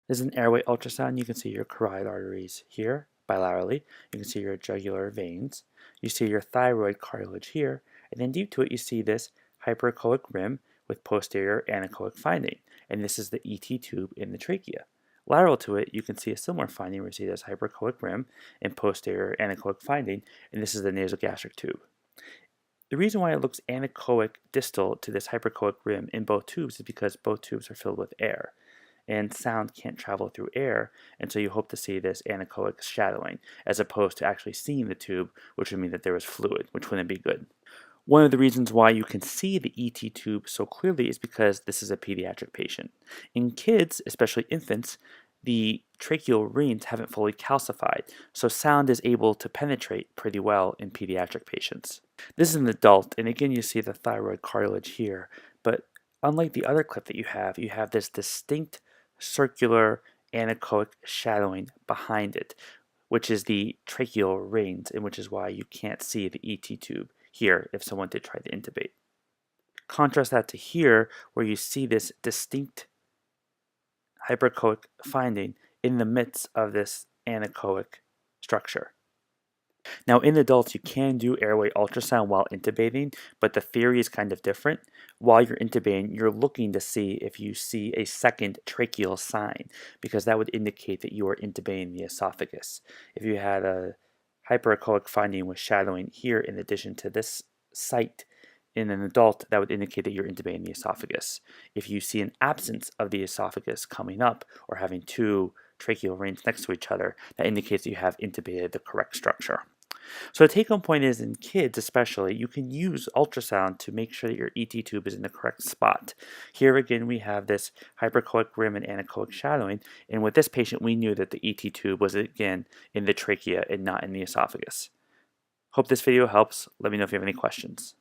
This is an airway ultrasound. You can see your carotid arteries here bilaterally. You can see your jugular veins. You see your thyroid cartilage here. And then deep to it, you see this hyperechoic rim with posterior anechoic finding. And this is the ET tube in the trachea. Lateral to it, you can see a similar finding where you see this hyperechoic rim and posterior anechoic finding. And this is the nasogastric tube. The reason why it looks anechoic distal to this hyperechoic rim in both tubes is because both tubes are filled with air, and sound can't travel through air, and so you hope to see this anechoic shadowing, as opposed to actually seeing the tube, which would mean that there was fluid, which wouldn't be good. One of the reasons why you can see the ET tube so clearly is because this is a pediatric patient. In kids, especially infants, the tracheal rings haven't fully calcified, so sound is able to penetrate pretty well in pediatric patients. This is an adult, and again you see the thyroid cartilage here, but unlike the other clip that you have this distinct circular anechoic shadowing behind it, which is the tracheal rings, and which is why you can't see the ET tube here if someone did try to intubate. Contrast that to here, where you see this distinct hyperechoic finding in the midst of this anechoic structure. Now, in adults, you can do airway ultrasound while intubating, but the theory is kind of different. While you're intubating, you're looking to see if you see a second tracheal sign, because that would indicate that you are intubating the esophagus. If you had a hyperechoic finding with shadowing here in addition to this site in an adult, that would indicate that you're intubating the esophagus. If you see an absence of the esophagus coming up or having two tracheal rings next to each other, that indicates that you have intubated the correct structure. So the take-home point is, in kids especially, you can use ultrasound to make sure that your ET tube is in the correct spot. Here again, we have this hyperechoic rim and anechoic shadowing, and with this patient, we knew that the ET tube was again in the trachea and not in the esophagus. Hope this video helps. Let me know if you have any questions.